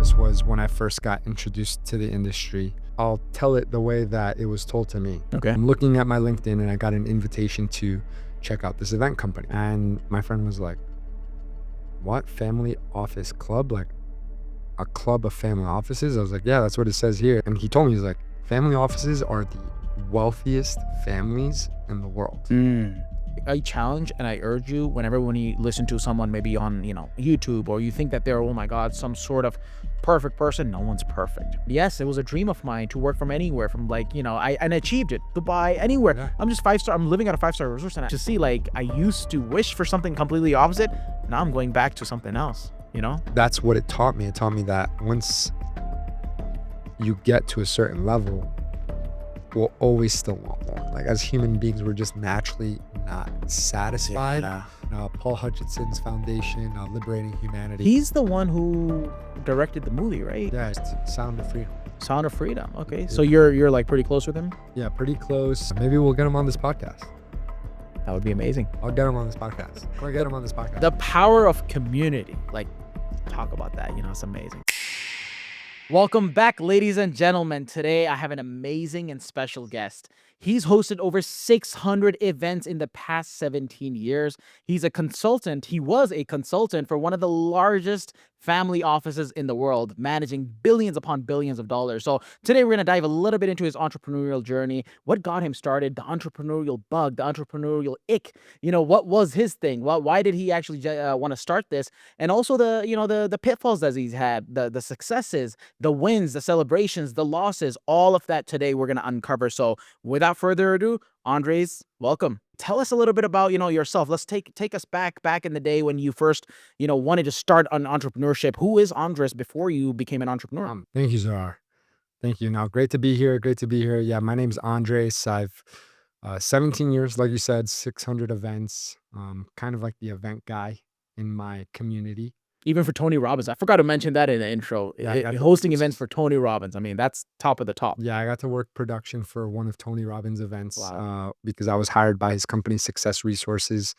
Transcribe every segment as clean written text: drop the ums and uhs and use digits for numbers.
office was when I first got introduced to the industry. I'll tell it the way that it was told to me. Okay. I'm looking at my LinkedIn and I got an invitation to check out this event company. And my friend was like, what? Family office club? Like a club of family offices? I was like, yeah, that's what it says here. And he told me, he's like, family offices are the wealthiest families in the world. I challenge and I urge you, when you listen to someone maybe on, YouTube, or you think that they're, oh my God, some sort of perfect person. No one's perfect. Yes, it was a dream of mine to work from anywhere, from I achieved it. Dubai, anywhere. Yeah. I'm just 5-star. I'm living at a 5-star resort, and to see, I used to wish for something completely opposite. Now I'm going back to something else, That's what it taught me. It taught me that once you get to a certain level, we'll always still want more. Like as human beings, we're just naturally not satisfied. Yeah. Paul Hutchinson's foundation, Liberating Humanity. He's the one who directed the movie, right? Yeah, it's Sound of Freedom. Sound of Freedom. Okay, so you're like pretty close with him. Yeah, pretty close. Maybe we'll get him on this podcast. That would be amazing. I'll get him on this podcast. I'll get him on this podcast. The power of community. Talk about that. It's amazing. Welcome back, ladies and gentlemen. Today, I have an amazing and special guest. He's hosted over 600 events in the past 17 years. He's a consultant. He was a consultant for one of the largest family offices in the world, managing billions upon billions of dollars. So today, we're going to dive a little bit into his entrepreneurial journey, what got him started, the entrepreneurial bug, the entrepreneurial ick. What was his thing? Why did he actually want to start this? And also the pitfalls that he's had, the successes, the wins, the celebrations, the losses, all of that today we're going to uncover. So without further ado, Andres, welcome. Tell us a little bit about, yourself. Let's take us back in the day when you first, wanted to start on entrepreneurship. Who is Andres before you became an entrepreneur? Thank you, Zarar. Thank you. Now, great to be here. Great to be here. Yeah, my name's Andres. I've 17 years, like you said, 600 events. Kind of like the event guy in my community. Even for Tony Robbins. I forgot to mention that in the intro. Yeah, Hosting events for Tony Robbins. I mean, that's top of the top. Yeah, I got to work production for one of Tony Robbins' events. Wow. Because I was hired by his company, Success Resources.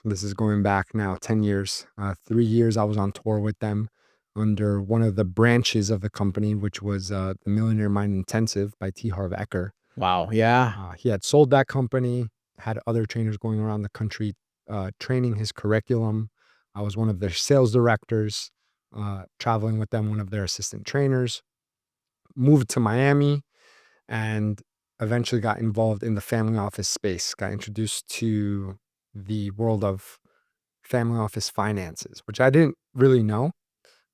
This is going back now 10 years. 3 years I was on tour with them under one of the branches of the company, which was the Millionaire Mind Intensive by Harv Eker. Wow. Yeah. He had sold that company, had other trainers going around the country training his curriculum. I was one of their sales directors, traveling with them, one of their assistant trainers. Moved to Miami and eventually got involved in the family office space, got introduced to the world of family office finances, which I didn't really know.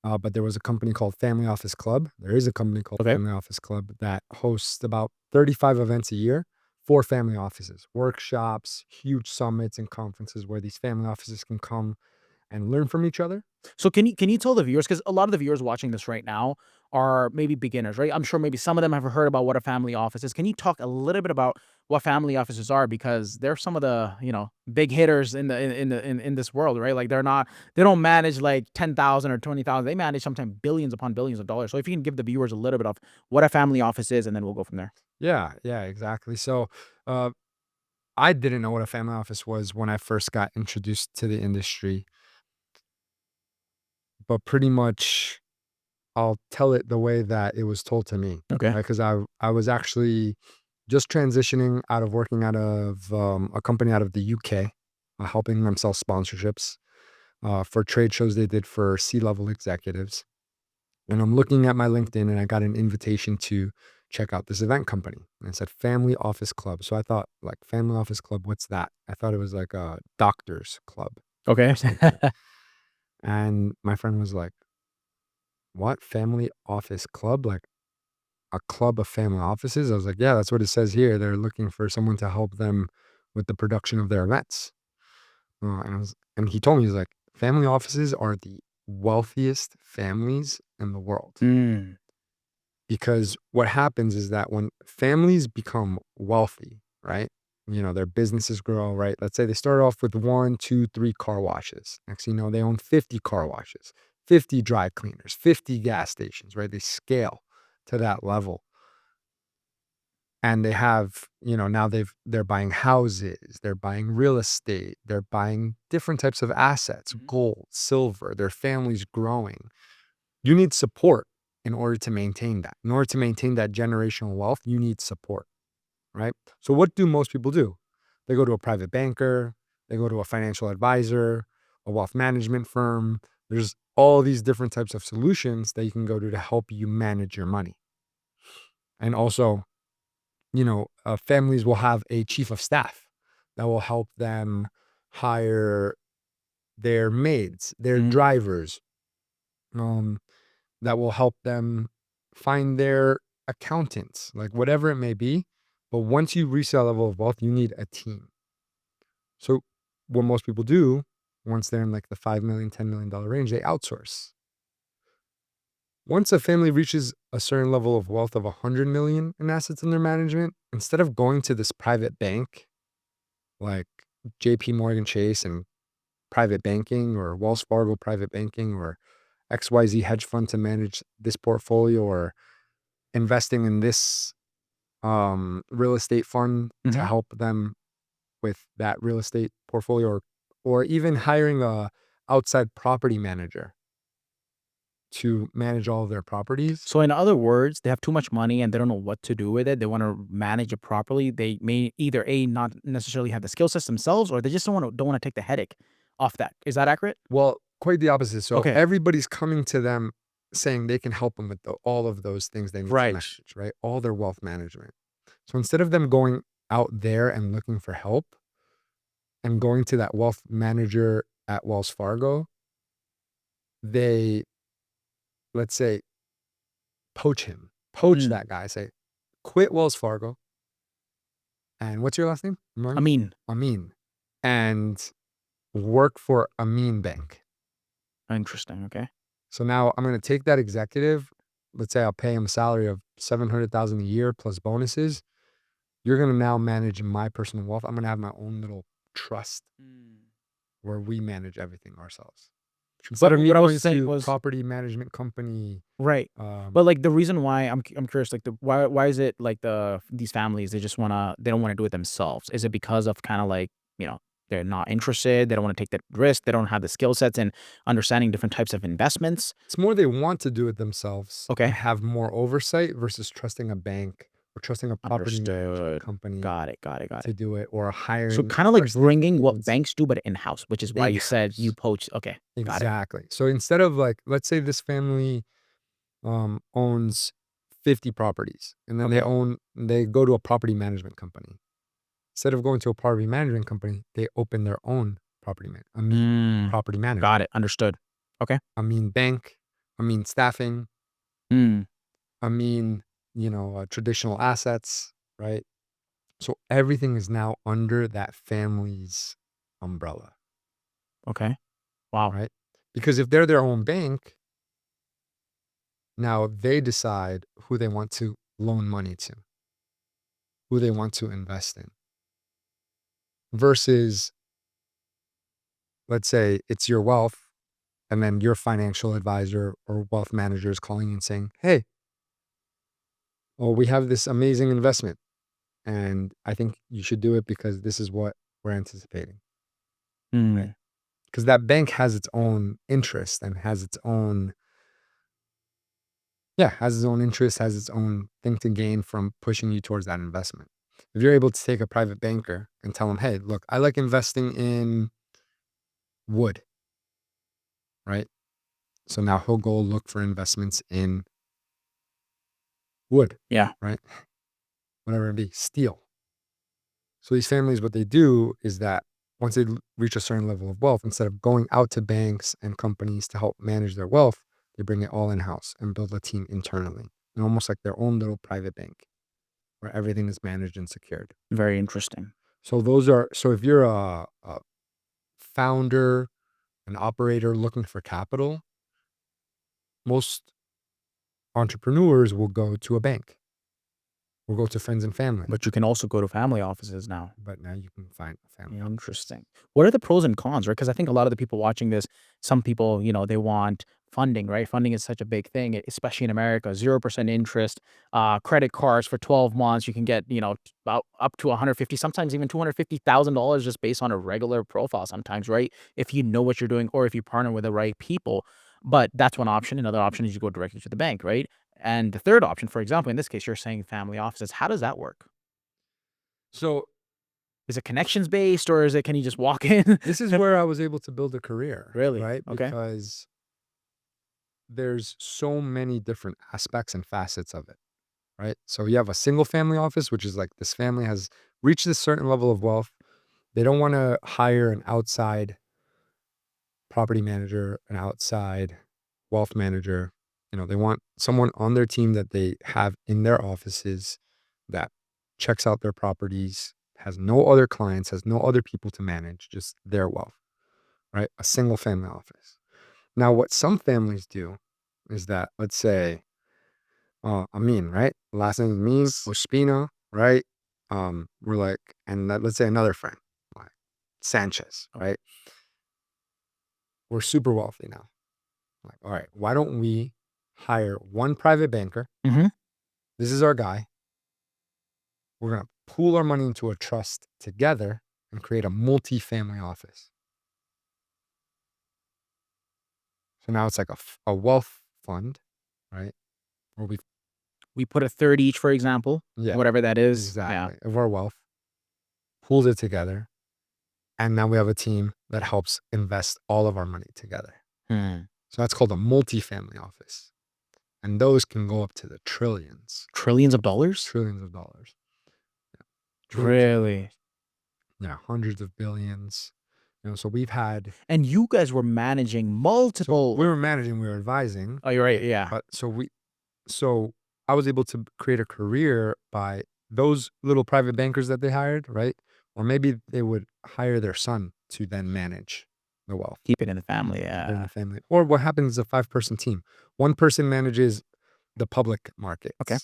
But there was a company called Family Office Club. There is a company called Family Office Club that hosts about 35 events a year for family offices, workshops, huge summits and conferences where these family offices can come and learn from each other. So can you tell the viewers, because a lot of the viewers watching this right now are maybe beginners, right? I'm sure maybe some of them have heard about what a family office is. Can you talk a little bit about what family offices are? Because they're some of the, big hitters in this world, right? Like they don't manage like 10,000 or 20,000. They manage sometimes billions upon billions of dollars. So if you can give the viewers a little bit of what a family office is, and then we'll go from there. Yeah, exactly. So I didn't know what a family office was when I first got introduced to the industry. But pretty much I'll tell it the way that it was told to me. Okay. Because I was actually just transitioning out of working out of a company out of the UK, helping them sell sponsorships for trade shows they did for C-level executives. And I'm looking at my LinkedIn and I got an invitation to check out this event company. And it said Family Office Club. So I thought, like, Family Office Club, what's that? I thought it was like a doctor's club. Okay. And my friend was like, what? Family Office Club? Like a club of family offices? I was like, yeah, that's what it says here. They're looking for someone to help them with the production of their events. And he told me, he's like, family offices are the wealthiest families in the world. Because what happens is that when families become wealthy, right? Their businesses grow, right? Let's say they start off with 1, 2, 3 car washes. Next thing you know, they own 50 car washes, 50 dry cleaners, 50 gas stations, right? They scale to that level. And they have, now they're buying houses, they're buying real estate, they're buying different types of assets, gold, silver, their family's growing. You need support in order to maintain that. In order to maintain that generational wealth, you need support, right? So what do most people do? They go to a private banker, they go to a financial advisor, a wealth management firm. There's all these different types of solutions that you can go to help you manage your money. And also, families will have a chief of staff that will help them hire their maids, their Mhm. drivers, um, that will help them find their accountants, like whatever it may be. But once you reach that level of wealth, you need a team. So what most people do once they're in like the 5 million, $10 million range, they outsource. Once a family reaches a certain level of wealth of 100 million in assets under management, instead of going to this private bank like JP Morgan Chase and private banking or Wells Fargo private banking or XYZ hedge fund to manage this portfolio or investing in this real estate fund to Mhm. help them with that real estate portfolio or even hiring a outside property manager to manage all of their properties. So in other words, they have too much money and they don't know what to do with it. They want to manage it properly. They may either A, not necessarily have the skill sets themselves, or they just don't want to take the headache off that. Is that accurate? Well, quite the opposite. So Okay. everybody's coming to them saying they can help them with all of those things they need to Right. manage, right? All their wealth management. So instead of them going out there and looking for help and going to that wealth manager at Wells Fargo, they, let's say, poach Mm. that guy, say, quit Wells Fargo. And what's your last name? I Martin? mean, Amin. And work for Amin Bank. interesting. Okay. So now I'm going to take that executive. Let's say I'll pay him a salary of 700,000 a year plus bonuses. You're going to now manage my personal wealth. I'm going to have my own little trust Mm. where we manage everything ourselves. Instead But of me what I was going saying to was property management company, right. um, But like the reason why I'm curious, like why is it like these families they don't want to do it themselves? Is it because of kind of like, you know, they're not interested, they don't want to take that risk, they don't have the skill sets and understanding different types of investments? it's more they want to do it themselves and Okay. have more oversight versus trusting a bank or trusting a property management Understood. company Got it. Got it. Got to it. do it or So hiring kind of like or estate bringing what agents banks do, but in-house, which is why you said you in-house. poach. Okay. Got it. Exactly. So instead of like, let's say this family owns 50 properties and then Okay. they go to a property management company. Instead of going to a property management company, they open their own Amin Mm, property got management, it. Understood. Okay. Amin bank, Amin staffing, Mm, Amin, traditional assets, right? So everything is now under that family's umbrella, okay. Wow. right? Because if they're their own bank, now they decide who they want to loan money to, who they want to invest in, versus, let's say it's your wealth, and then your financial advisor or wealth manager is calling you and saying, hey, well, we have this amazing investment, and I think you should do it because this is what we're anticipating, right? Mm, Because that bank has its own interest and has its own interest, has its own thing to gain from pushing you towards that investment. If you're able to take a private banker and tell them, hey, look, I like investing in wood, right? So now he'll go look for investments in wood, yeah. right? Whatever it be, steel. So these families, what they do is that once they reach a certain level of wealth, instead of going out to banks and companies to help manage their wealth, they bring it all in house and build a team internally, and almost like their own little private bank where everything is managed and secured. Very interesting. So if you're a founder, an operator looking for capital, most entrepreneurs will go to a bank, will go to friends and family, But you can also go to family offices now. but now you can find a family office. Interesting. What are the pros and cons, right? Because I think a lot of the people watching this, some people, they want funding, right? Funding is such a big thing, especially in America. 0% interest, credit cards for 12 months. You can get, about up to 150, sometimes even $250,000 just based on a regular profile sometimes, right? If you know what you're doing or if you partner with the right people. But that's one option. Another option is you go directly to the bank, right? And the third option, for example, in this case, you're saying family offices. How does that work? So Is it connections based, or is it, can you just walk in? this is where I was able to build a career, Really? right? Okay. Because there's so many different aspects and facets of it, right? So you have a single family office, which is like this family has reached a certain level of wealth. They don't want to hire an outside property manager, an outside wealth manager. They want someone on their team that they have in their offices that checks out their properties, has no other clients, has no other people to manage, just their wealth, right? A single family office. Now, what some families do is that, let's say, Amin, right? Last name is Amin, Ospina, right? We're like, and let's say another friend, like Sanchez, right? We're super wealthy now. Like, all right, why don't we hire one private banker? Mm-hmm. This is our guy. We're going to pool our money into a trust together and create a multi-family office. So now it's like a wealth fund, right? Where We put a third each, for example, yeah, whatever that is. Yeah. exactly, of our wealth, pools it together. And now we have a team that helps invest all of our money together. Hmm. So that's called a multi-family office. And those can go up to the trillions, Trillions of dollars? trillions of dollars. Yeah. Trillions of Really? dollars. Yeah, hundreds of billions. So we've had. And you guys were managing So multiple. we were managing, we were advising. Oh, you're right. Yeah. But so I was able to create a career by those little private bankers that they hired, right? Or maybe they would hire their son to then manage the wealth. Keep it in the family. Keep it in Yeah. the family. Or what happens is a 5-person team. One person manages the public markets. Okay.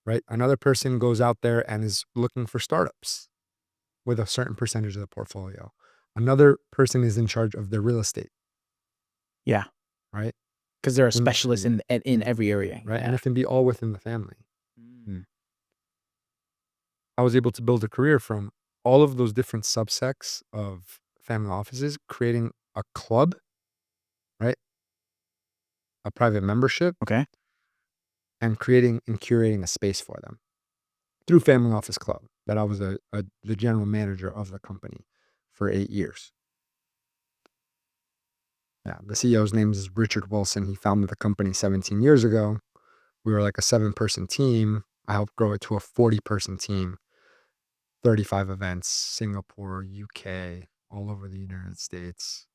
Right? Another person goes out there and is looking for startups with a certain percentage of the portfolio. Another person is in charge of their real estate. Yeah. Right? Because they're a specialist in every area. Right? Yeah. And it can be all within the family. Mm. I was able to build a career from all of those different subsects of family offices, creating a club, right? A private membership, Okay. and creating and curating a space for them through Family Office Club. That I was the general manager of the company for 8 years. Yeah, the CEO's name is Richard Wilson. He founded the company 17 years ago. We were like a 7-person team. I helped grow it to a 40-person team. 35 events, Singapore, UK, all over the United States.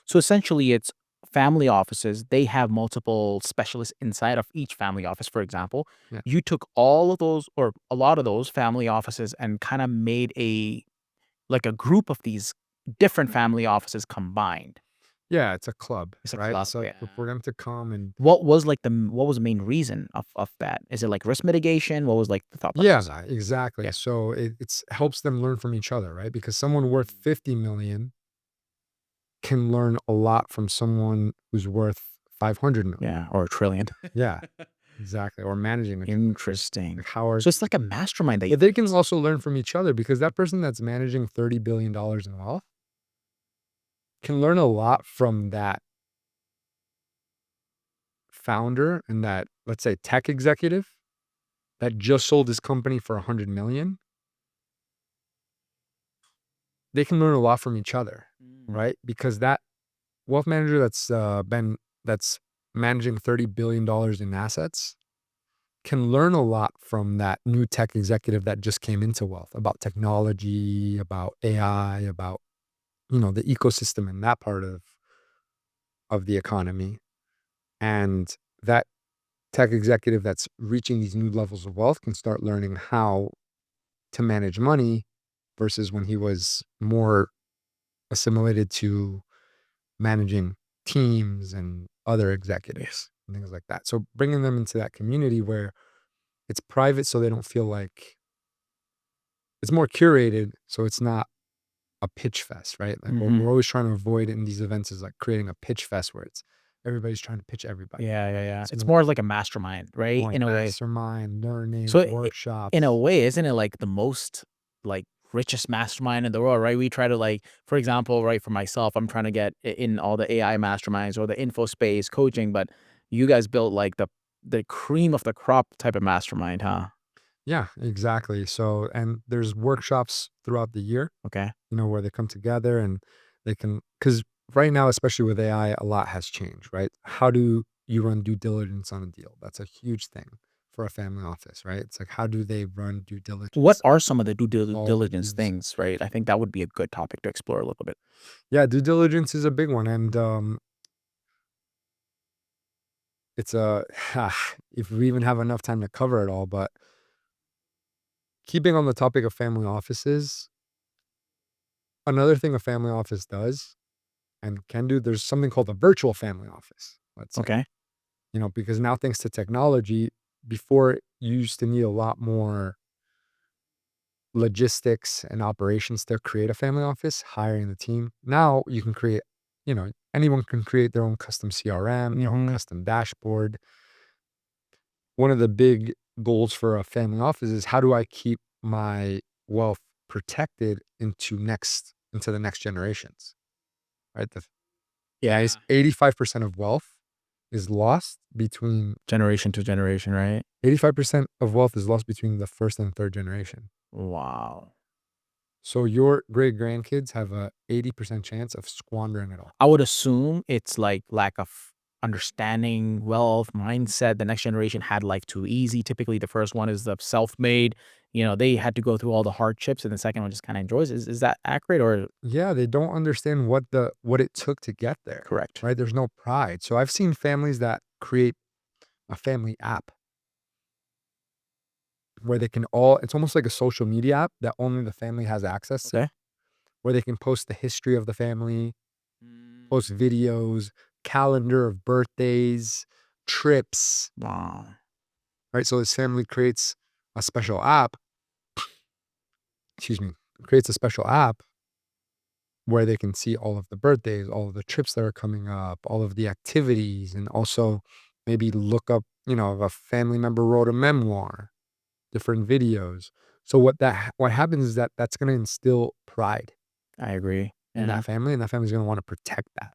So essentially, it's family offices. They have multiple specialists inside of each family office, for example. Yeah. You took all of those or a lot of those family offices and kind of made a group of these different family offices combined. Yeah, it's a club, It's a right? club, So yeah. for them to come and What was the main reason of that? Is it like risk mitigation? What was like the thought yeah, process? exactly. Yeah. So it's helps them learn from each other, right? Because someone worth 50 million can learn a lot from someone who's worth 500 million. Yeah, or a trillion. Yeah, exactly. Or managing it. Interesting. Like how are So it's like a mastermind that yeah, they can also learn from each other because that person that's managing $30 billion in wealth can learn a lot from that founder and that, let's say, tech executive that just sold his company for 100 million. They can learn a lot from each other, right? Because that wealth manager that's managing $30 billion in assets can learn a lot from that new tech executive that just came into wealth about technology, about AI, about, the ecosystem in that part of the economy. And that tech executive that's reaching these new levels of wealth can start learning how to manage money versus when he was more assimilated to managing teams and other executives and things like that. So bringing them into that community where it's private so they don't feel like it's more curated. So it's not a pitch fest, right? Like what we're always trying to avoid in these events is like creating a pitch fest where it's everybody's trying to pitch everybody. Yeah. It's more like a mastermind, right? Like In a way. mastermind, learning, So in a workshops. way, isn't it like the most like richest mastermind in the world, right? We try to like, for example, right, for myself, I'm trying to get in all the AI masterminds or the info space coaching, but you guys built like the cream of the crop type of mastermind, huh? Yeah, exactly. So, and there's workshops throughout the year, Okay. where they come together and they can, because right now, especially with AI, a lot has changed, right? How do you run due diligence on a deal? That's a huge thing for a family office, right? It's like, how do they run due What diligence are some of the on all of diligence these? things, right? I think that would be a good topic to explore a little bit. Yeah, due diligence is a big one. And it's a, if we even have enough time to cover it all, but keeping on the topic of family offices, another thing a family office does and can do, there's something called a virtual family office, let's say, Okay. because now thanks to technology, before you used to need a lot more logistics and operations to create a family office, hiring the team. Now you can create, anyone can create their own custom CRM, their own Hmm. custom dashboard. One of the big goals for a family office is how do I keep my wealth protected into the next generations, right? Yeah. 85% of wealth is lost between Generation to generation, right? 85% of wealth is lost between the first and third generation. Wow. So your great grandkids have a 80% chance of squandering it all. I would assume it's like lack of understanding, wealth, mindset. The next generation had life too easy. Typically, the first one is the self-made. They had to go through all the hardships, and the second one just kind of enjoys. Is that accurate or Yeah, they don't understand what it took to get there, correct? right? There's no pride. So I've seen families that create a family app where they can all it's almost like a social media app that only the family has access to, Okay. where they can post the history of the family, post Mm. videos, calendar of birthdays, trips, Wow. right? So this family creates a special app, excuse me, creates a special app where they can see all of the birthdays, all of the trips that are coming up, all of the activities, and also maybe look up, if a family member wrote a memoir, different videos. So what happens is that that's going to instill pride I agree. in Yeah. that family, and that family's going to want to protect that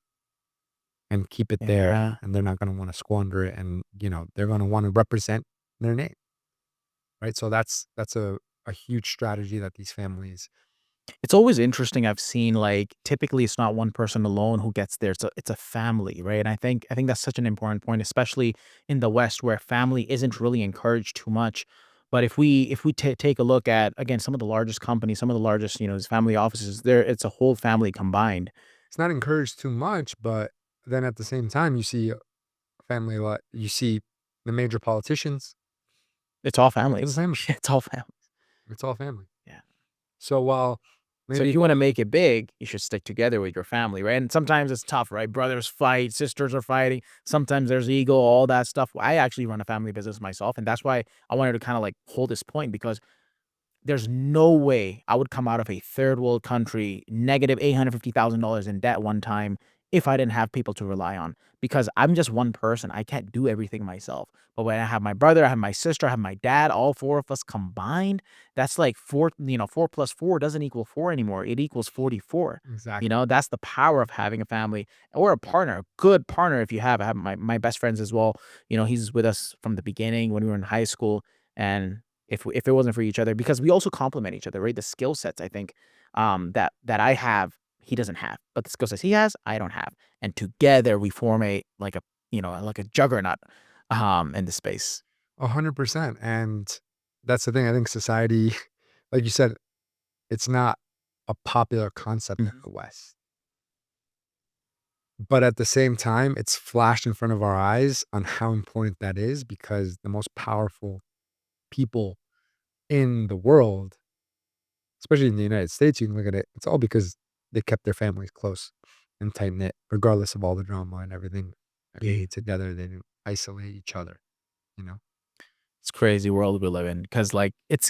and keep it there, Yeah. and they're not going to want to squander it, and they're going to want to represent their name, right? So that's a huge strategy that these families. It's always interesting. I've seen like typically it's not one person alone who gets there. It's a family, right? And I think that's such an important point, especially in the West where family isn't really encouraged too much. But if we take a look at again some of the largest companies, some of the largest these family offices, there it's a whole family combined. It's not encouraged too much, but then at the same time, you see a family like you see the major politicians. It's all It's a families. family. It's all families. It's all family. Yeah. So while So if maybe you want to make it big, you should stick together with your family, right? And sometimes it's tough, right? Brothers fight, sisters are fighting. Sometimes there's ego, all that stuff. I actually run a family business myself, and that's why I wanted to kind of like hold this point because there's no way I would come out of a third world country negative $850,000 in debt one time if I didn't have people to rely on. Because I'm just one person. I can't do everything myself. But when I have my brother, I have my sister, I have my dad, all four of us combined, that's like four, 4 plus 4 doesn't equal 4 anymore. It equals 44. exactly That's the power of having a family or a partner, a good partner if you have. I have my best friends as well. He's with us from the beginning when we were in high school. And if it wasn't for each other, because we also complement each other, right? The skill sets I think that I have, he doesn't have, but the skill sets he has, I don't have, and together we form a like a juggernaut in the space. 100%. And that's the thing. I think society, like you said, it's not a popular concept in Mhm. the West. But at the same time, it's flashed in front of our eyes on how important that is because the most powerful people in the world, especially in the United States, you can look at it, it's all because they kept their families close and tight knit, regardless of all the drama and everything. They ate together, they didn't isolate each other, you know? It's crazy world we live in because like it's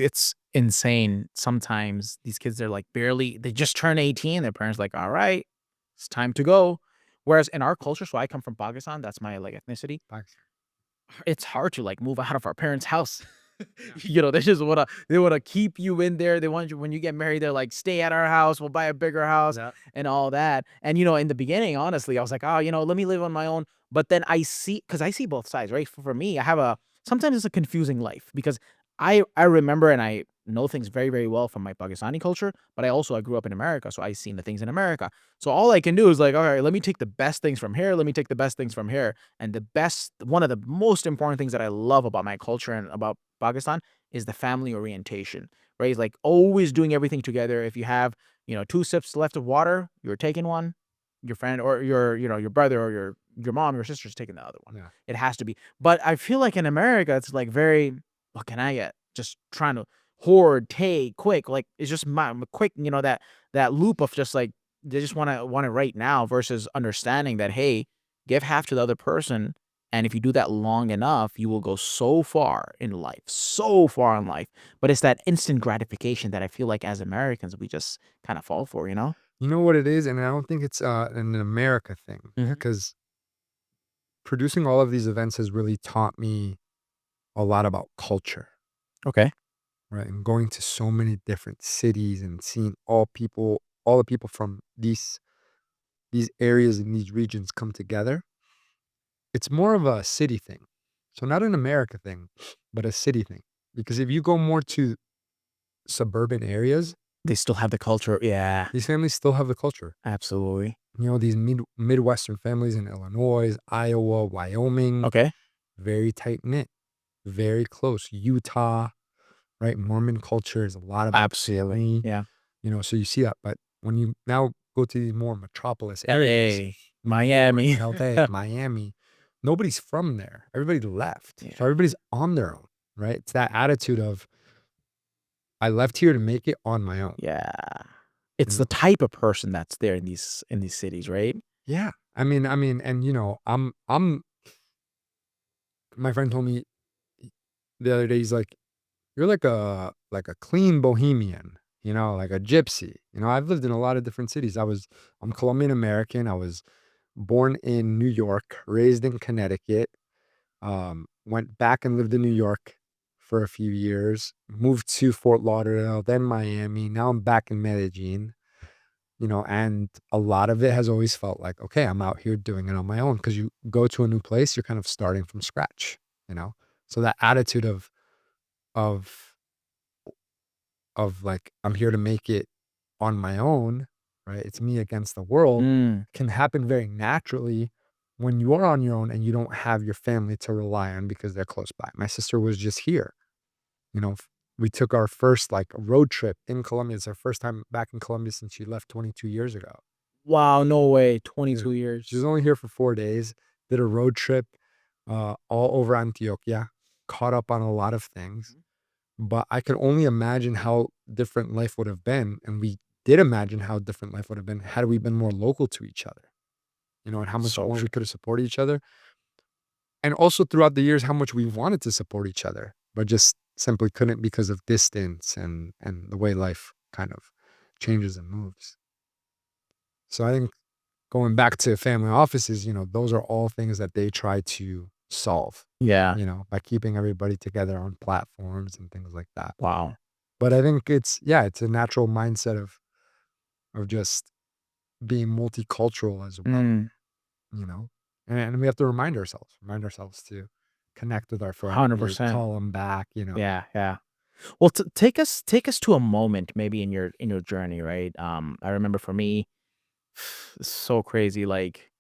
insane. Sometimes these kids they're like barely they just turn 18. Their parents like, all right, it's time to go. Whereas in our culture, so I come from Pakistan, that's my like ethnicity. Facts. It's hard to like move out of our parents' house. Yeah. They just wanna keep you in there. They want you when you get married, they're like, "Stay at our house, we'll buy a bigger house," Yeah. and all that. And, in the beginning, honestly, I was like, "Oh, let me live on my own." But then I see both sides, right? For me, I have a sometimes it's a confusing life because I remember and I know things very, very well from my Pakistani culture, but I grew up in America, so I seen the things in America. So all I can do is like, all right, let me take the best things from here. Let me take the best things from here. And one of the most important things that I love about my culture and about Pakistan is the family orientation, right? It's like always doing everything together. If you have, two sips left of water, you're taking one. Your friend or your brother or your mom, your sister's taking the other one. Yeah. It has to be. But I feel like in America, it's like very, what can I get? Just trying to hoard, take, quick. Like it's just quick. That loop of just like they just want it right now versus understanding that, hey, give half to the other person. And if you do that long enough, you will go so far in life, so far in life. But it's that instant gratification that I feel like as Americans, we just kind of fall for, you know? You know what it is? And I don't think it's an America thing Hmm. because producing all of these events has really taught me a lot about culture, Okay. right? And going to so many different cities and seeing all the people from these areas and these regions come together. It's more of a city thing. So not an America thing, but a city thing. Because if you go more to suburban areas, They still have the culture. Yeah, these families still have the culture. absolutely. These Midwestern families in Illinois, Iowa, Wyoming, Okay. very tight knit, very close. Utah, right? Mormon culture is a lot about Absolutely. family, Yeah. so you see that. But when you now go to these more metropolis areas, LA, New York, Miami. LA, Miami, nobody's from there. Everybody left. Yeah. So everybody's on their own, right? It's that attitude of, I left here to make it on my own. Yeah. You It's the know? type of person that's there in these cities, right? Yeah. And my friend told me the other day, he's like, you're like a clean bohemian, like a gypsy. I've lived in a lot of different cities. I'm Colombian American. I was born in New York, raised in Connecticut, went back and lived in New York for a few years, moved to Fort Lauderdale, then Miami. Now I'm back in Medellin, and a lot of it has always felt like, okay, I'm out here doing it on my own. Because you go to a new place, you're kind of starting from scratch, you know? So that attitude of like, I'm here to make it on my own, right? It's me against the world, Mm. can happen very naturally when you are on your own and you don't have your family to rely on because they're close by. My sister was just here, we took our first like road trip in Colombia. It's our first time back in Colombia since she left 22 years ago. Wow, no way. Yeah. 22 She was years. only here for 4 days, did a road trip all over Antioquia, caught up on a lot of things. But I could only imagine how different life would have been, and we did imagine how different life would have been had we been more local to each other, and how much So more true. we could have supported each other. And also throughout the years, how much we wanted to support each other, but just simply couldn't because of distance and the way life kind of changes and moves. So I think going back to family offices, those are all things that they try to solve, Yeah. by keeping everybody together on platforms and things like that. Wow. But I think it's a natural mindset of just being multicultural as well, Mm. you know? And we have to remind ourselves to connect with our friends, 100%. call them back, Yeah, yeah. Well, take us to a moment maybe in your journey, right? I remember for me, it's so crazy. Like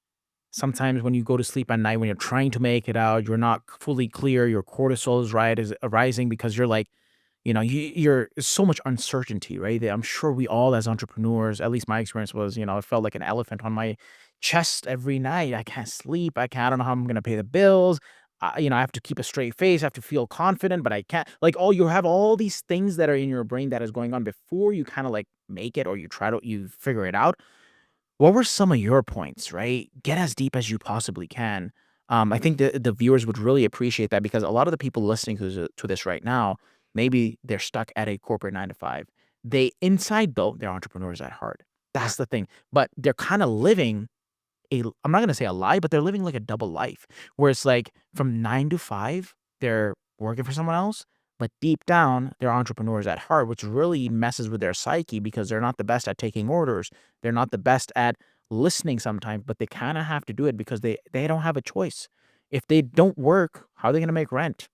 sometimes when you go to sleep at night, when you're trying to make it out, you're not fully clear. Your cortisol is rising because you're like, you're so much uncertainty, right? That I'm sure we all as entrepreneurs, at least my experience was, it felt like an elephant on my chest every night. I can't sleep. I don't know how I'm gonna pay the bills. I have to keep a straight face. I have to feel confident, but I can't. Like, you have all these things that are in your brain that is going on before you kind of like make it or you figure it out. What were some of your points, right? Get as deep as you possibly can. I think the viewers would really appreciate that because a lot of the people listening to this right now, maybe they're stuck at a corporate 9 to 5. They inside though, they're entrepreneurs at heart. Yeah. That's the thing. But they're kind of living I'm not gonna say a lie, but they're living like a double life where it's like from 9 to 5, they're working for someone else. but deep down, they're entrepreneurs at heart, which really messes with their psyche because they're not the best at taking orders. They're not the best at listening sometimes, but they kind of have to do it because they don't have a choice. If they don't work, how are they going to make rent?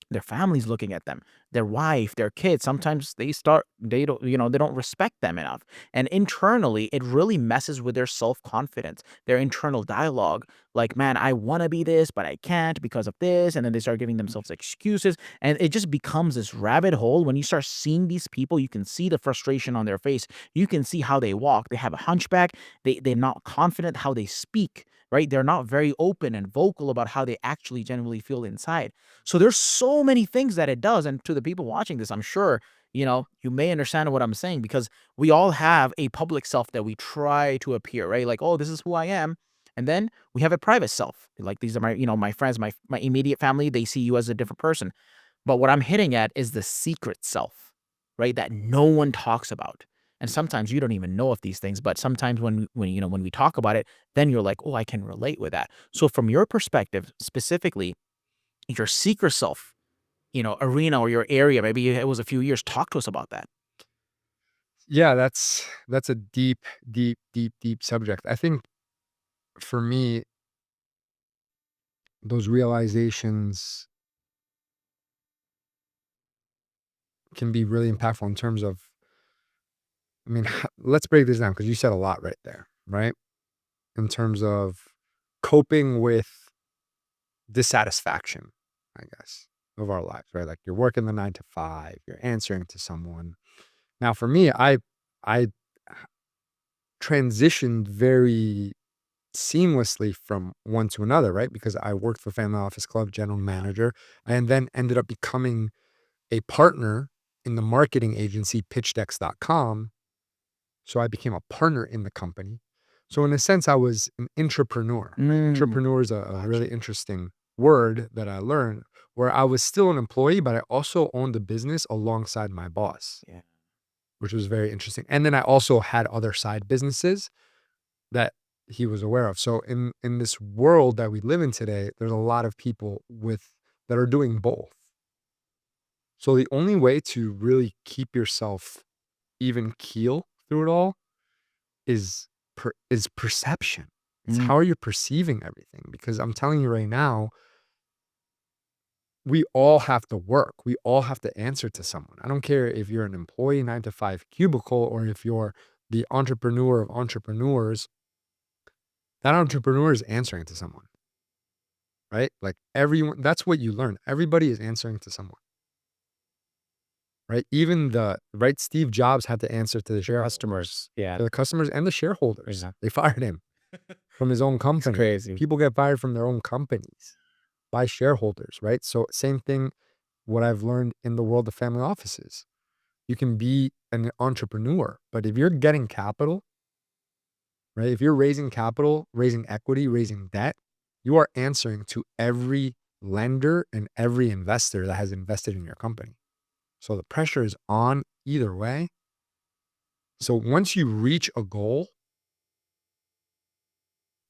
Their family's looking at them, their wife, their kids. Sometimes they don't, they don't respect them enough. And internally, it really messes with their self-confidence, their internal dialogue. Like, man, I want to be this, but I can't because of this. And then they start giving themselves excuses. And it just becomes this rabbit hole. When you start seeing these people, you can see the frustration on their face. You can see how they walk. They have a hunchback. They're not confident how they speak, right? They're not very open and vocal about how they actually genuinely feel inside. So there's so many things that it does. And to the people watching this, I'm sure, you may understand what I'm saying because we all have a public self that we try to appear, right? Like, oh, this is who I am. And then we have a private self. Like these are my friends, my immediate family, they see you as a different person. But what I'm hitting at is the secret self, right? That no one talks about. And sometimes you don't even know of these things, but sometimes when we talk about it, then you're like, oh, I can relate with that. So from your perspective, specifically, your secret self, arena or your area, maybe it was a few years. Talk to us about that. Yeah, that's a deep, deep, deep, deep subject. I think for me, those realizations can be really impactful in terms of, I mean, let's break this down because you said a lot right there, right? In terms of coping with dissatisfaction, I guess, of our lives, right? Like you're working the 9 to 5, you're answering to someone. Now, for me, I transitioned very seamlessly from one to another, right? Because I worked for Family Office Club, general manager, and then ended up becoming a partner in the marketing agency pitchdex.com. So I became a partner in the company. So in a sense, I was an entrepreneur. Mm, Entrepreneur is a got really you. interesting word that I learned, where I was still an employee, but I also owned a business alongside my boss, Yeah. which was very interesting. And then I also had other side businesses that he was aware of. So in this world that we live in today, there's a lot of people that are doing both. So the only way to really keep yourself even keel through it all is is perception. It's Mm, how you're perceiving everything. Because I'm telling you right now, we all have to work. We all have to answer to someone. I don't care if you're an employee 9 to 5 cubicle or if you're the entrepreneur of entrepreneurs. That entrepreneur is answering to someone, right? Like everyone, that's what you learn. Everybody is answering to someone, right? Even right, Steve Jobs had to answer to the shareholders, customers. Yeah. to the customers and the shareholders. Yeah. They fired him from his own It's company. crazy. People get fired from their own companies by shareholders, right? So same thing, what I've learned in the world of family offices. You can be an entrepreneur, but if you're getting capital, right? If you're raising capital, raising equity, raising debt, you are answering to every lender and every investor that has invested in your company. So the pressure is on either way. So once you reach a goal,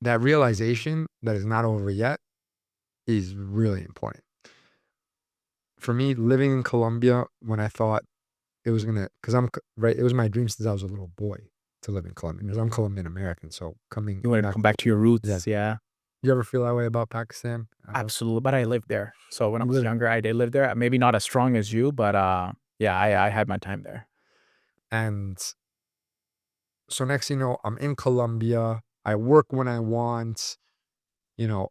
that realization that is not over yet is really important. For me, living in Colombia, when I thought it was gonna, because right, it was my dream since I was a little boy to live in Colombia. Because I'm Colombian American, so coming You want to back, come back to your yeah. roots. Yeah. You ever feel that way about Pakistan? Absolutely. But I lived there. So when I You was live, younger, I did live there. Maybe not as strong as you, but yeah, I had my time there. and so next, I'm in Colombia. I work when I want. You know,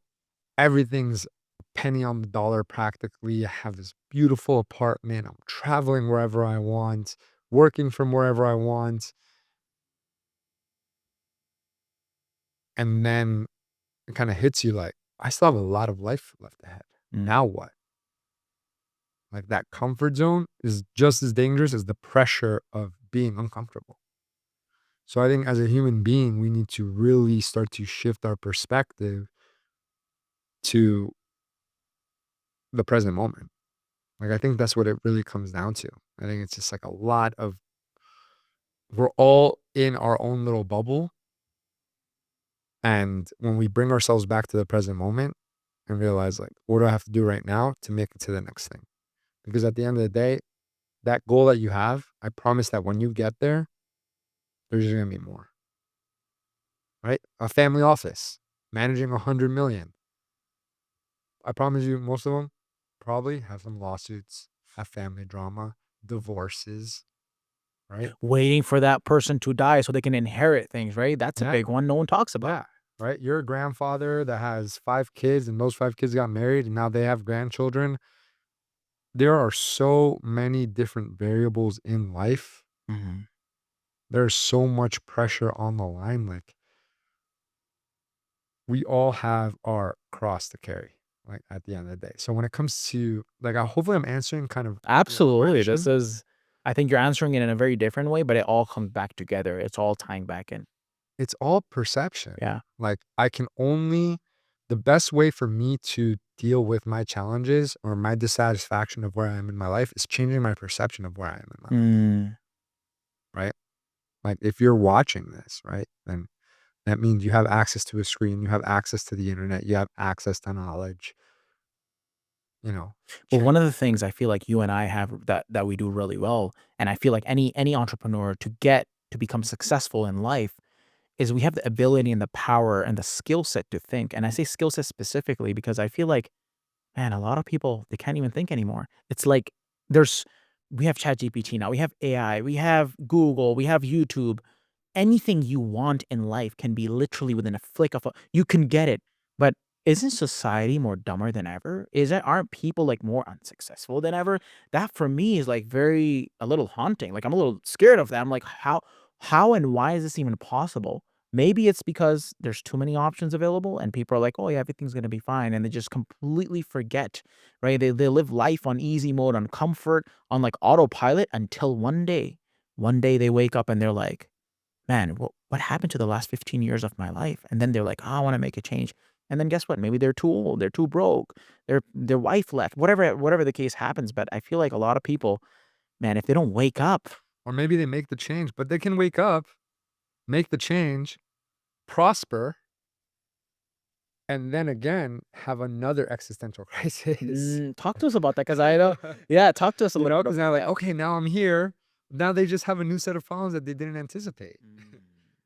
everything's a penny on the dollar practically. I have this beautiful apartment. I'm traveling wherever I want, working from wherever I want. And then it kind of hits you like, I still have a lot of life left ahead. Mm. Now what? Like that comfort zone is just as dangerous as the pressure of being uncomfortable. So I think as a human being, we need to really start to shift our perspective to the present moment. Like, I think that's what it really comes down to. I think it's just like a lot of, we're all in our own little bubble. And when we bring ourselves back to the present moment and realize, like, what do I have to do right now to make it to the next thing? Because at the end of the day, that goal that you have, I promise that when you get there, there's just gonna be more, right? A family office, managing 100 million. I promise you, most of them probably have some lawsuits, have family drama, divorces, right? Waiting for that person to die so they can inherit things, right? That's a Yeah, big one no one talks about. yeah, right? You're a grandfather that has 5 kids, and those 5 kids got married, and now they have grandchildren. There are so many different variables in life. Mhm. There's so much pressure on the line. Like, we all have our cross to carry, like, at the end of the day. So when it comes to like, hopefully I'm answering kind of your Absolutely, this question. is I think you're answering it in a very different way, but it all comes back together. It's all tying back in. It's all perception. Yeah. Like, I can only the best way for me to deal with my challenges or my dissatisfaction of where I am in my life is changing my perception of where I am in my life, Mm. right? Like, if you're watching this, right, then that means you have access to a screen, you have access to the internet, you have access to knowledge, you know. Well, Cha one of the things I feel like you and I have that we do really well, and I feel like any entrepreneur to become successful in life is we have the ability and the power and the skill set to think. And I say skill set specifically because I feel like, man, a lot of people they can't even think anymore. It's like there's we have ChatGPT now, we have AI, we have Google, we have YouTube. Anything you want in life can be literally within a flick of a you can get it. But isn't society more dumber than ever? Is that aren't people like more unsuccessful than ever? That for me is like very a little haunting. Like I'm a little scared of that. I'm like, how and why is this even possible? Maybe it's because there's too many options available and people are like, oh yeah, everything's gonna be fine. And they just completely forget, right? They live life on easy mode, on comfort, on like autopilot until one day they wake up and they're like, man, what happened to the last 15 years of my life? And then they're like, oh, I want to make a change. And then guess what? Maybe they're too old, they're too broke, their wife left, whatever the case happens. But I feel like a lot of people, man, if they don't wake up, or maybe they make the change, but they can wake up, make the change, prosper, and then again have another existential crisis. talk to us about that because I know, yeah, talk to us a You little know, bit because about now like, that. okay, now I'm here. Now they just have a new set of problems that they didn't anticipate. Mm.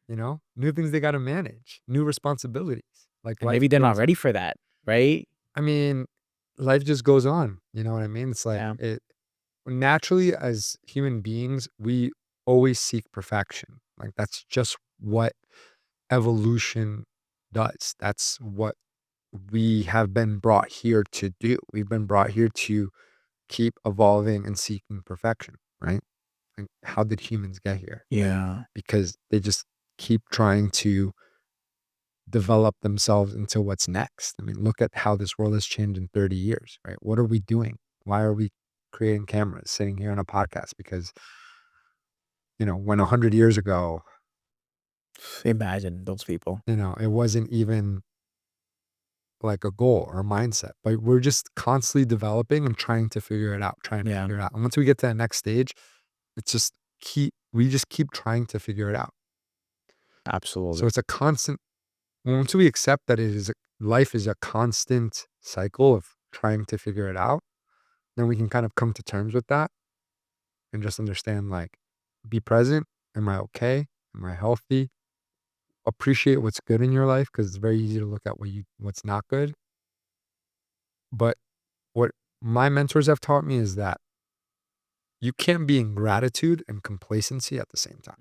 You know, new things they got to manage, new responsibilities. Like, And life maybe they're not throws. ready for that, right? I mean, life just goes on. You know what I mean? It's like Yeah, it naturally as human beings, we always seek perfection. Like, that's just what evolution does. That's what we have been brought here to do. We've been brought here to keep evolving and seeking perfection, right? Like, how did humans get here? yeah, Because they just keep trying to develop themselves into what's next. I mean, look at how this world has changed in 30 years, right? What are we doing? Why are we creating cameras, sitting here on a podcast? Because, when 100 years ago, imagine those people. it wasn't even like a goal or a mindset, but we're just constantly developing and trying to figure it out, trying to Yeah, figure it out. And once we get to the next stage, it's just we just keep trying to figure it out. absolutely. So it's a constant, once we accept that life is a constant cycle of trying to figure it out, then we can kind of come to terms with that and just understand, like, be present. Am I okay? Am I healthy? Appreciate what's good in your life because it's very easy to look at what's not good. But what my mentors have taught me is that you can't be in gratitude and complacency at the same time.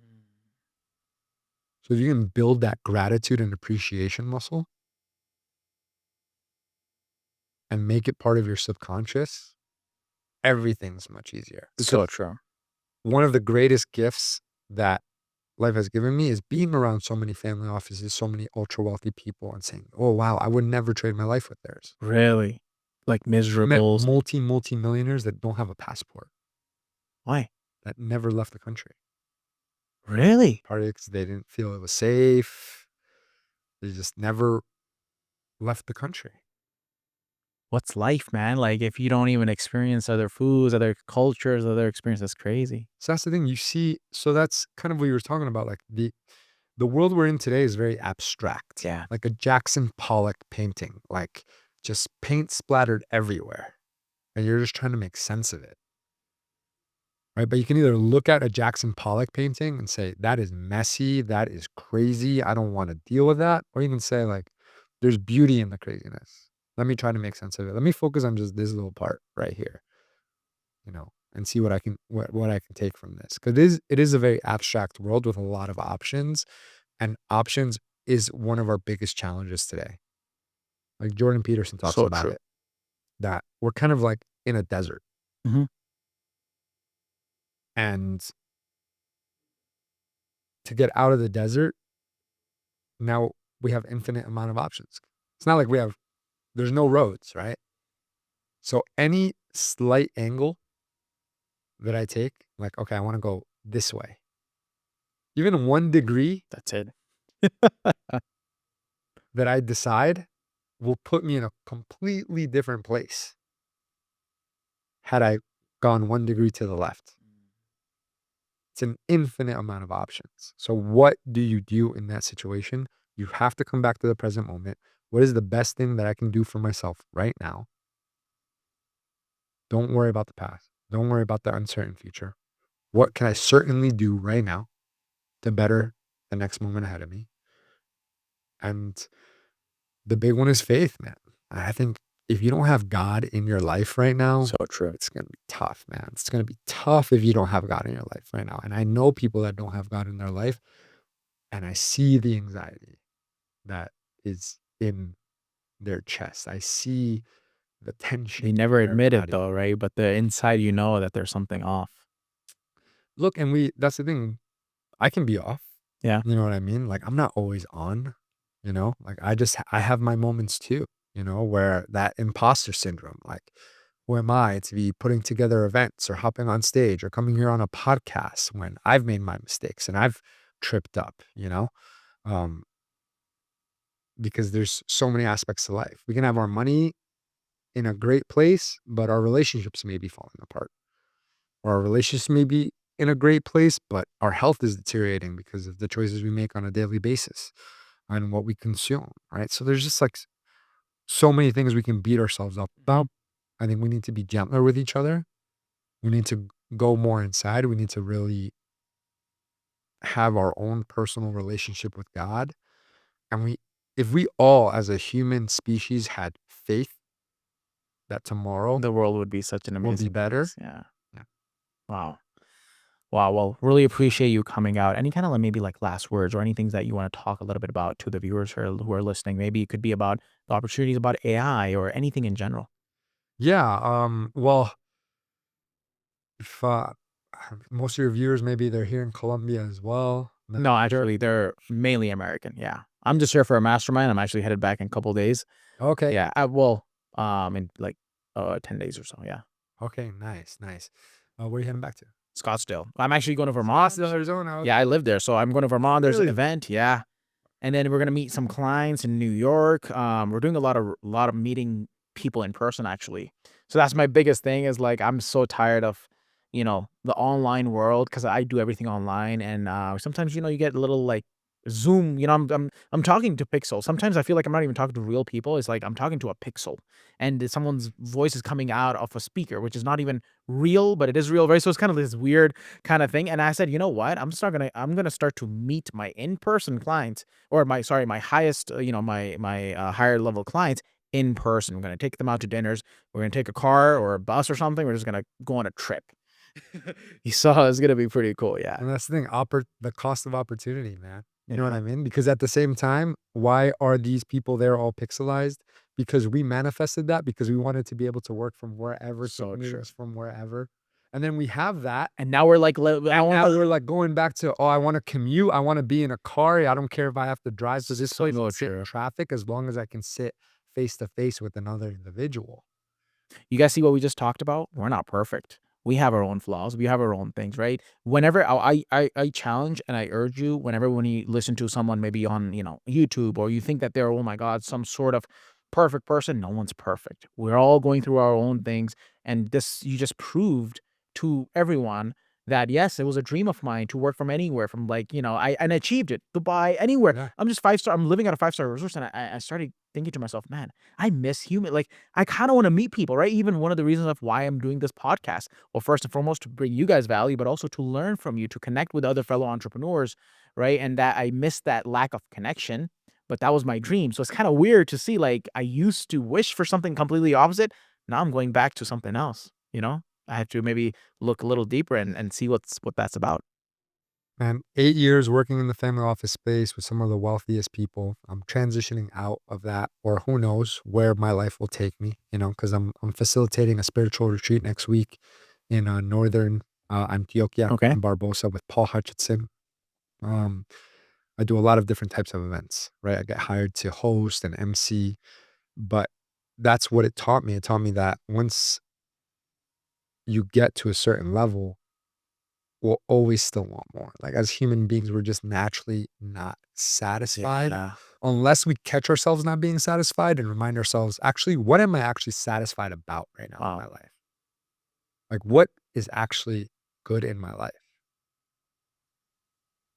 So if you can build that gratitude and appreciation muscle and make it part of your subconscious, everything's much easier. Because So true. one of the greatest gifts that life has given me is being around so many family offices, so many ultra wealthy people, and saying, "Oh wow, I would never trade my life with theirs." Really, like I met miserables. multi millionaires that don't have a passport, Why? that never left the country. Really? Partly because they didn't feel it was safe. They just never left the country. What's life, man? Like, if you don't even experience other foods, other cultures, other experiences, that's crazy. So that's the thing you see. So that's kind of what you were talking about. Like, the world we're in today is very abstract, Yeah. like a Jackson Pollock painting, like just paint splattered everywhere, and you're just trying to make sense of it. right? But you can either look at a Jackson Pollock painting and say, that is messy, that is crazy, I don't want to deal with that. Or you can say, like, there's beauty in the craziness. Let me try to make sense of it. Let me focus on just this little part right here, and see what I can take from this. Because it is a very abstract world with a lot of options, and options is one of our biggest challenges today. Like Jordan Peterson talks So about true. it, that we're kind of like in a desert. Mhm. And to get out of the desert, now we have infinite amount of options. It's not like there's no roads, right? So any slight angle that I take, like, okay, I want to go this way. Even 1 degree That's it. that I decide will put me in a completely different place had I gone 1 degree to the left. It's an infinite amount of options. So what do you do in that situation? You have to come back to the present moment. What is the best thing that I can do for myself right now? Don't worry about the past. Don't worry about the uncertain future. What can I certainly do right now to better the next moment ahead of me? And the big one is faith, man. I think if you don't have God in your life right now, So true. it's going to be tough, man. It's going to be tough if you don't have God in your life right now. And I know people that don't have God in their life, and I see the anxiety that is in their chest. I see the They tension never in their admit it body. though, right? But the inside, that there's something off. Look, that's the thing. I can be off. Yeah. You know what I mean? Like, I'm not always on, like I have my moments too, where that imposter syndrome, like, who am I to be putting together events or hopping on stage or coming here on a podcast when I've made my mistakes and I've tripped up, um, because there's so many aspects to life. We can have our money in a great place, but our relationships may be falling apart. Or our relationships may be in a great place, but our health is deteriorating because of the choices we make on a daily basis and what we consume, right? So there's just like so many things we can beat ourselves up Mhm. about. I think we need to be gentler with each other. We need to go more inside. We need to really have our own personal relationship with God. And if we all as a human species had faith that tomorrow The world would be such an will be amazing better. place. Yeah. Yeah. Wow. Wow. Well, really appreciate you coming out. Any kind of like maybe like last words or anything that you want to talk a little bit about to the viewers who are listening? Maybe it could be about the opportunities about AI or anything in general. Yeah. Well, if most of your viewers, maybe they're here in Colombia as well. No, They're actually, they're mainly American. Yeah. I'm just here for a mastermind. I'm actually headed back in a couple days. okay. Yeah. In like 10 days or so. Yeah. Okay. Nice. Nice. Where are you heading back to? Scottsdale. I'm actually going to Vermont. Scottsdale, Arizona. Yeah, I live there. So I'm going to Vermont. There's an Really? event. Yeah. And then we're gonna meet some clients in New York. We're doing a lot of meeting people in person actually. So that's my biggest thing is like I'm so tired of, the online world because I do everything online and sometimes you get a little like Zoom. I'm talking to pixels. Sometimes I feel like I'm not even talking to real people. It's like I'm talking to a pixel, and someone's voice is coming out of a speaker, which is not even real, but it is real, right? So it's kind of this weird kind of thing. And I said, you know what? I'm gonna start to meet my in person clients or my highest, my higher level clients in person. We're gonna take them out to dinners. We're gonna take a car or a bus or something. We're just gonna go on a trip. You saw it's gonna be pretty cool. Yeah. And that's the thing, the cost of opportunity, man. You know what Yeah. I mean? Because at the same time, why are these people there all pixelized? Because we manifested that because we wanted to be able to work from wherever, take So true. meetings from wherever. And then we have that. And now we're like, I And want now we're like going back to, oh, I want to commute. I want to be in a car. I don't care if I have to drive to this place so and sit in true. traffic as long as I can sit face to face with another individual. You guys see what we just talked about? We're not perfect. We have our own flaws. We have our own things, right? Whenever I challenge and I urge you, whenever when you listen to someone maybe on YouTube or you think that they're oh my god some sort of perfect person, no one's perfect. We're all going through our own things, and this you just proved to everyone that, yes, it was a dream of mine to work from anywhere, from like, I and achieved it. Dubai, anywhere. Yeah. I'm just 5 star. I'm living at a 5-star resort, and I started thinking to myself, man, I miss human. Like, I kind of want to meet people, right? Even one of the reasons of why I'm doing this podcast. Well, first and foremost, to bring you guys value, but also to learn from you, to connect with other fellow entrepreneurs, right? And that I missed that lack of connection, but that was my dream. So it's kind of weird to see, like, I used to wish for something completely opposite. Now I'm going back to something else, you know? I have to maybe look a little deeper and see what that's about. Man, 8 years working in the family office space with some of the wealthiest people. I'm transitioning out of that, or who knows where my life will take me, because I'm facilitating a spiritual retreat next week in northern Antioquia Okay. in Barbosa with Paul Hutchinson. Um, I do a lot of different types of events, right? I get hired to host and MC, but that's what it taught me. It taught me that once you get to a certain level, we'll always still want more. Like, as human beings, we're just naturally not satisfied Yeah. unless we catch ourselves not being satisfied and remind ourselves, actually, what am I actually satisfied about right now in my Wow. life? Like, what is actually good in my life?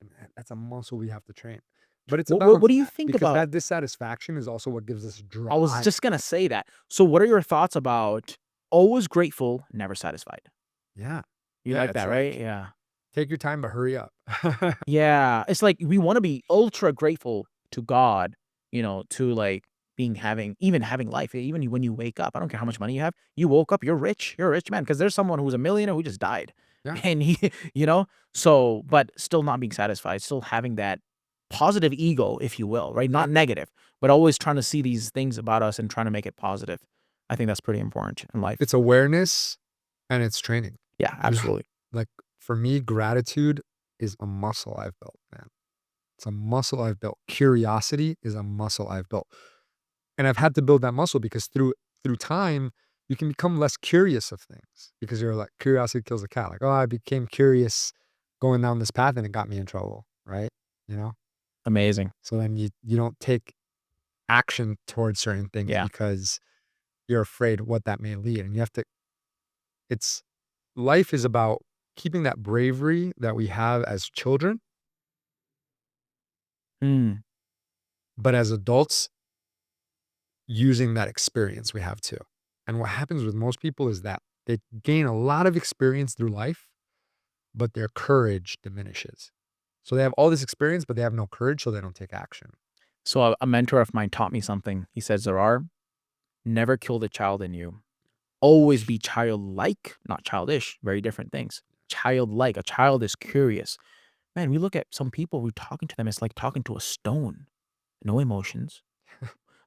And that's a muscle we have to train. But it's a What do balancing you act think because about? that dissatisfaction is also what gives us I was drive. just gonna say that. So what are your thoughts about always grateful, never satisfied? Yeah. You Yeah. like It's that, right? like, Yeah. take your time, but hurry up. Yeah, it's like we wanna be ultra grateful to God, to, like, having life, even when you wake up. I don't care how much money you have. You woke up, you're rich. You're a rich man. Because there's someone who's a millionaire who just died. Yeah. And he you know? So but still not being satisfied, still having that positive ego, if you will, right? Yeah. Not negative, but always trying to see these things about us and trying to make it positive. I think that's pretty important in life. It's awareness and it's training. Yeah, You ha absolutely. like, for me, gratitude is a muscle I've built, man. It's a muscle I've built. Curiosity is a muscle I've built. And I've had to build that muscle because through time, you can become less curious of things because you're like, curiosity kills a cat. Like, "Oh, I became curious going down this path and it got me in trouble," right? You know? Amazing. So then you don't take action towards certain things Yeah. because you're afraid what that may lead, and you have to it's life is about keeping that bravery that we have as children, Mm. but as adults, using that experience we have too. And what happens with most people is that they gain a lot of experience through life, but their courage diminishes. So they have all this experience, but they have no courage, so they don't take action. So a mentor of mine taught me something. He said, "Zarar, never kill the child in you. Always be childlike, not childish, very different things. Childlike. A child is curious." Man, we look at some people, we're talking to them, it's like talking to a stone. No emotions.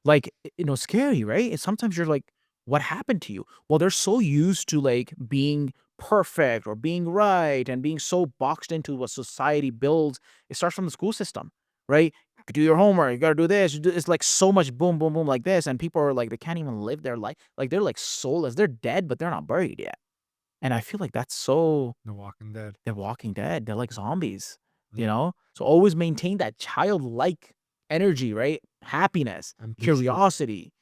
Like, scary, right? And sometimes you're like, "What happened to you?" Well, they're so used to, like, being perfect or being right and being so boxed into what society builds. It starts from the school system, right? Do your homework, you gotta do this, it's like so much boom, boom, boom like this, and people are like, they can't even live their life. Like, they're like soulless. They're dead, but they're not buried yet. And I feel like that's so The Walking Dead. they're walking dead. They're like zombies, Yeah. So always maintain that childlike energy, right? Happiness, NPC. curiosity.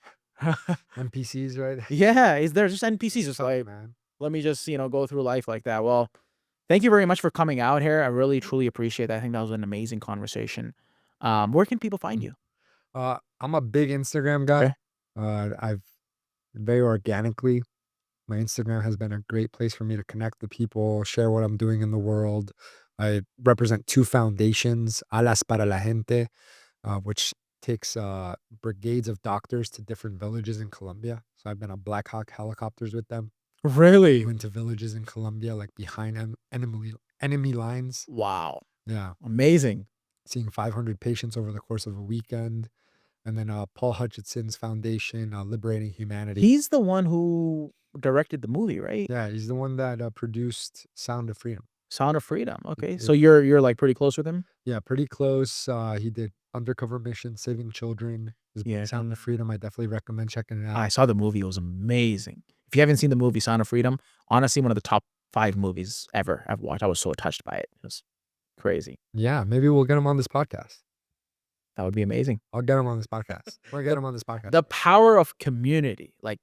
NPCs, right? Yeah, is there just NPCs just Tough, like, man. let me just, go through life like that. Well, thank you very much for coming out here. I really truly appreciate that. I think that was an amazing conversation. Where can people find Mm. you? I'm a big Instagram guy. Okay. I've very organically My Instagram has been a great place for me to connect with people, share what I'm doing in the world. I represent 2 foundations, Alas para la Gente, which takes, brigades of doctors to different villages in Colombia. So I've been on Black Hawk helicopters with them, Really? went to villages in Colombia, like behind enemy lines. Wow. Yeah, Amazing. seeing 500 patients over the course of a weekend. And then, Paul Hutchinson's foundation, Liberating Humanity. He's the one who directed the movie, right? Yeah, he's the one that, produced Sound of Freedom. Sound of Freedom. He Okay. So did you're like pretty close with him? Yeah, pretty close. He did Undercover Mission, Saving Children. His Yeah. Sound of Freedom, I definitely recommend checking it I out. saw the movie, it was amazing. If you haven't seen the movie Sound of Freedom, honestly, one of the top 5 movies ever I've watched. I was so touched by it. It was crazy. Yeah, maybe we'll get him on this podcast. That would be amazing. I'll get him on this podcast. We'll get The him on this podcast. the power of community, like,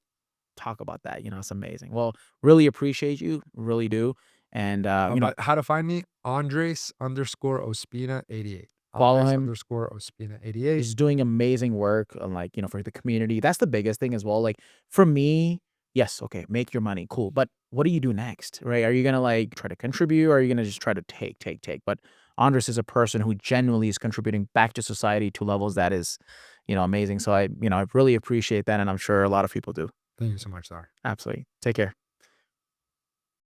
talk about that, it's amazing. Well, really appreciate you, really do, And, But how to find me? Andres underscore Ospina 88. follow Andres him. underscore Ospina 88. He's doing amazing work on, like, for the community. That's the biggest thing as well. Like, for me, yes, okay, make your money, cool. But what do you do next, right? Are you gonna like try to contribute, or are you gonna just try to take, take, take? But Andres is a person who genuinely is contributing back to society to levels that is, amazing. So I really appreciate that, and I'm sure a lot of people do. Thank you so much, Zarar. Absolutely. Take care.